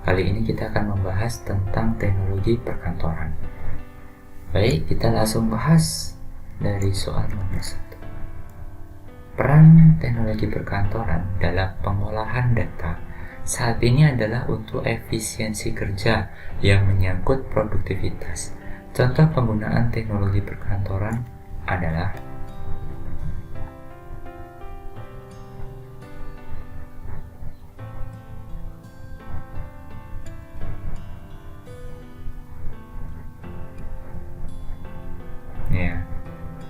Kali ini kita akan membahas tentang teknologi perkantoran. Baik, kita langsung bahas dari soal nomor 1. Peran teknologi perkantoran dalam pengolahan data saat ini adalah untuk efisiensi kerja yang menyangkut produktivitas. Contoh penggunaan teknologi perkantoran adalah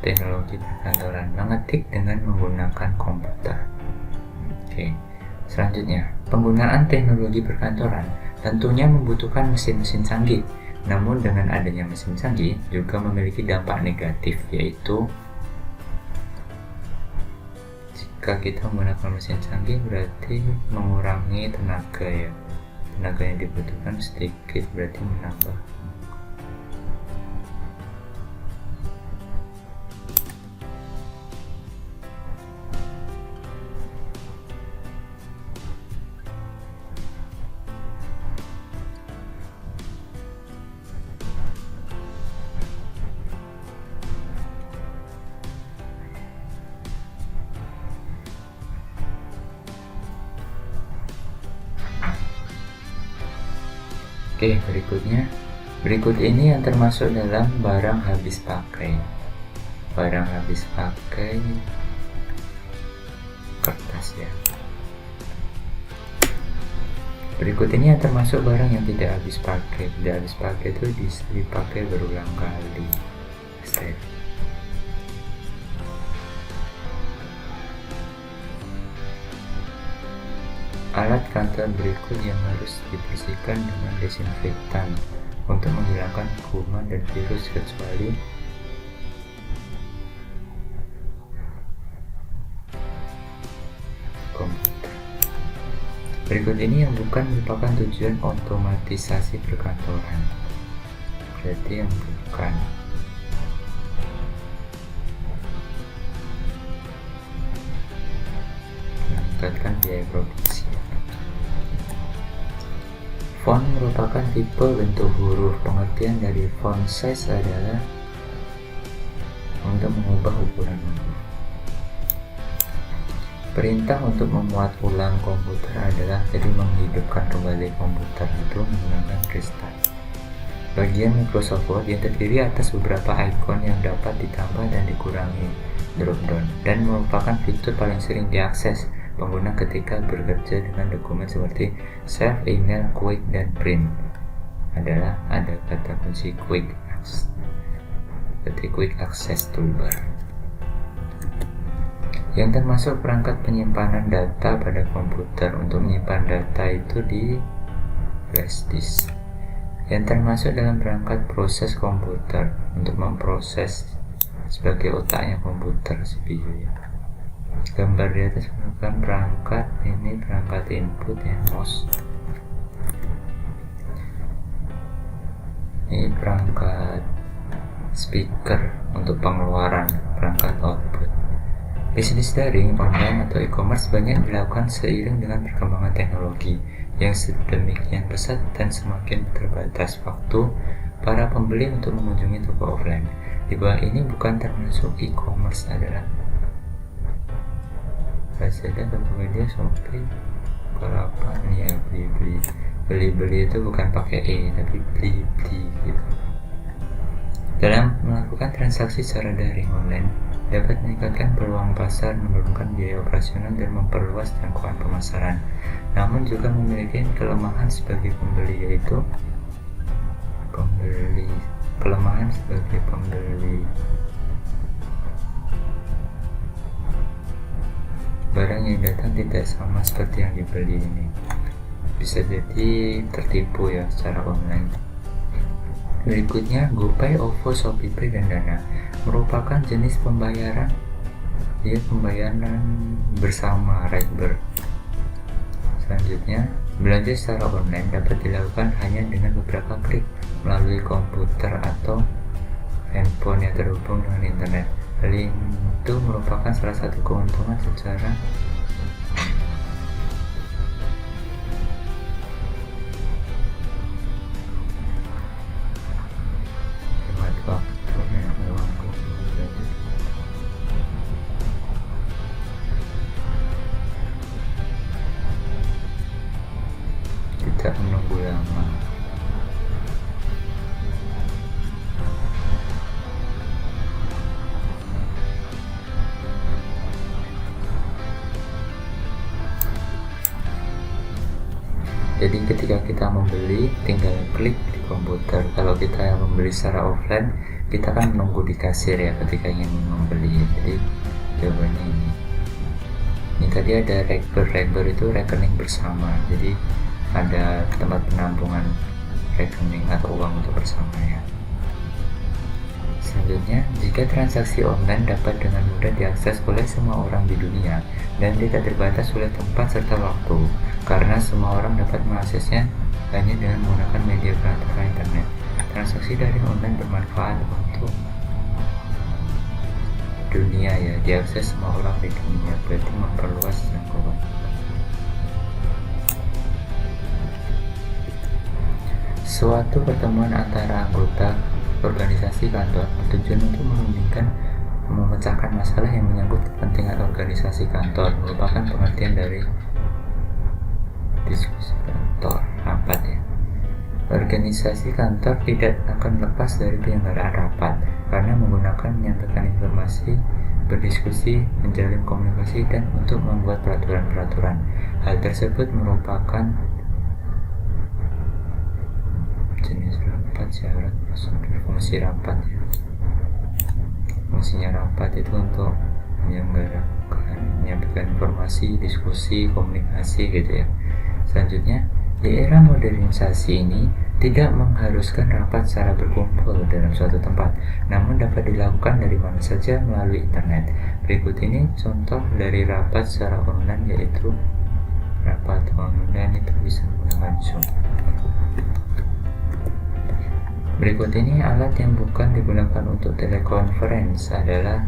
teknologi perkantoran mengetik dengan menggunakan komputer. Selanjutnya, penggunaan teknologi perkantoran tentunya membutuhkan mesin-mesin canggih. Namun dengan adanya mesin canggih juga memiliki dampak negatif, yaitu jika kita menggunakan mesin canggih berarti mengurangi tenaga tenaga yang dibutuhkan sedikit, berarti menambah. Berikut ini yang termasuk dalam barang habis pakai. Barang habis pakai kertas ya. Berikut ini yang termasuk barang yang tidak habis pakai. Tidak habis pakai itu bisa dipakai berulang kali. Alat kantor berikut yang harus dibersihkan dengan desinfektan untuk menghilangkan kuman dan virus, kecuali komputer. Berikut ini yang bukan merupakan tujuan otomatisasi perkantoran. Berarti yang bukan. Meningkatkan biaya produksi. Font merupakan tipe bentuk huruf. Pengertian dari font size adalah untuk mengubah ukuran huruf. Perintah untuk memuat ulang komputer adalah jadi menghidupkan kembali komputer itu menggunakan restart. Bagian Microsoft Word yang terdiri atas beberapa icon yang dapat ditambah dan dikurangi drop-down dan merupakan fitur paling sering diakses pengguna ketika bekerja dengan dokumen seperti Save, Email, Quick, dan Print. Ada kata kunci Quick Access Toolbar yang termasuk perangkat penyimpanan data pada komputer. Untuk menyimpan data itu di flash disk yang termasuk dalam perangkat proses komputer untuk memproses sebagai otaknya komputer, CPU ya. Gambar di atas merupakan perangkat, ini perangkat input ya, mouse. Ini perangkat speaker untuk pengeluaran, perangkat output. Bisnis daring, online atau e-commerce banyak dilakukan seiring dengan perkembangan teknologi yang sedemikian pesat dan semakin terbatas waktu para pembeli untuk mengunjungi toko offline. Di bawah ini bukan termasuk e-commerce adalah Lazada, Tokopedia, Shopee, Bukalapak. Nih ya, beli itu bukan pakai e tapi beli gitu. Dalam melakukan transaksi secara daring online dapat meningkatkan peluang pasar, menurunkan biaya operasional, dan memperluas jangkauan pemasaran. Namun juga memiliki kelemahan sebagai pembeli, yaitu kelemahan sebagai pembeli. Barang yang datang tidak sama seperti yang dibeli ini. Bisa jadi tertipu ya secara online. Berikutnya, GoPay, OVO, ShopeePay, dan Dana merupakan jenis pembayaran. Pembayaran bersama Rideber. Selanjutnya, belanja secara online dapat dilakukan hanya dengan beberapa klik melalui komputer atau handphone yang terhubung dengan internet. Hal itu merupakan salah satu keuntungan secara tidak menunggu lama. Jadi ketika kita membeli, tinggal klik di komputer. Kalau kita yang membeli secara offline, kita kan menunggu di kasir ya ketika ingin membeli. Jadi jawabannya ini. Ini tadi ada rekber itu rekening bersama. Jadi ada tempat penampungan rekening atau uang untuk bersama ya. Selanjutnya, jika transaksi online dapat dengan mudah diakses oleh semua orang di dunia dan tidak terbatas oleh tempat serta waktu, karena semua orang dapat mengaksesnya hanya dengan menggunakan media perantara internet. Transaksi daring online bermanfaat untuk dunia ya, diakses semua orang di dunia, berarti memperluas jangkauan. Suatu pertemuan antara anggota organisasi kantor bertujuan untuk memecahkan masalah yang menyangkut kepentingan organisasi kantor, merupakan pengertian dari diskusi kantor, rapat ya. Organisasi kantor tidak akan lepas dari penyelenggaraan rapat, karena menggunakan menyampaikan informasi, berdiskusi, menjalin komunikasi, dan untuk membuat peraturan-peraturan. Hal tersebut merupakan jenis rapat, syarat, prosedur, fungsi rapat ya. Fungsinya rapat itu untuk menyampaikan informasi, diskusi, komunikasi gitu ya. Selanjutnya, di era modernisasi ini tidak mengharuskan rapat secara berkumpul dalam suatu tempat, namun dapat dilakukan dari mana saja melalui internet. Berikut ini contoh dari rapat secara online, yaitu rapat online itu bisa menggunakan Zoom. Berikut ini alat yang bukan digunakan untuk telekonferensi adalah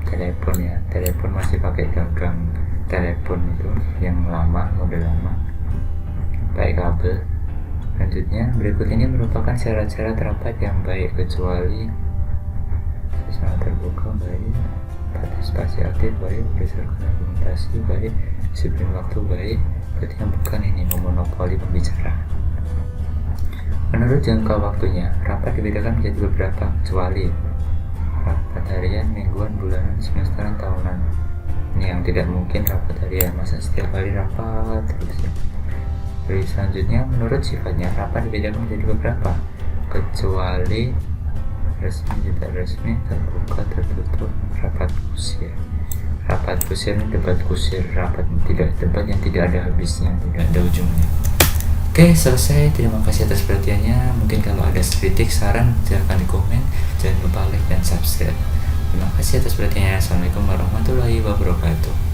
telepon ya. Telepon masih pakai gagang telepon itu yang lama, model lama, pakai kabel. Selanjutnya, berikut ini merupakan syarat-syarat rapat yang baik, kecuali sangat terbuka baik, partisipasi aktif baik, berdasarkan argumentasi baik, disiplin waktu baik. Berarti yang bukan ini memonopoli pembicara. Menurut jangka waktunya, rapat dibedakan menjadi beberapa, kecuali rapat harian, mingguan, bulanan, semesteran, tahunan. Ini yang tidak mungkin rapat harian, masa setiap hari rapat terus ya. Jadi selanjutnya, menurut sifatnya, rapat dibedakan menjadi beberapa, kecuali resmi, tidak resmi, terbuka, tertutup, rapat kusir. Rapat kusir ini debat kusir, rapat tidak debat yang tidak ada habisnya, tidak ada ujungnya. Oke, selesai. Terima kasih atas perhatiannya. Mungkin kalau ada kritik, saran, silahkan di komen. Jangan lupa like dan subscribe. Terima kasih atas perhatiannya. Assalamualaikum warahmatullahi wabarakatuh.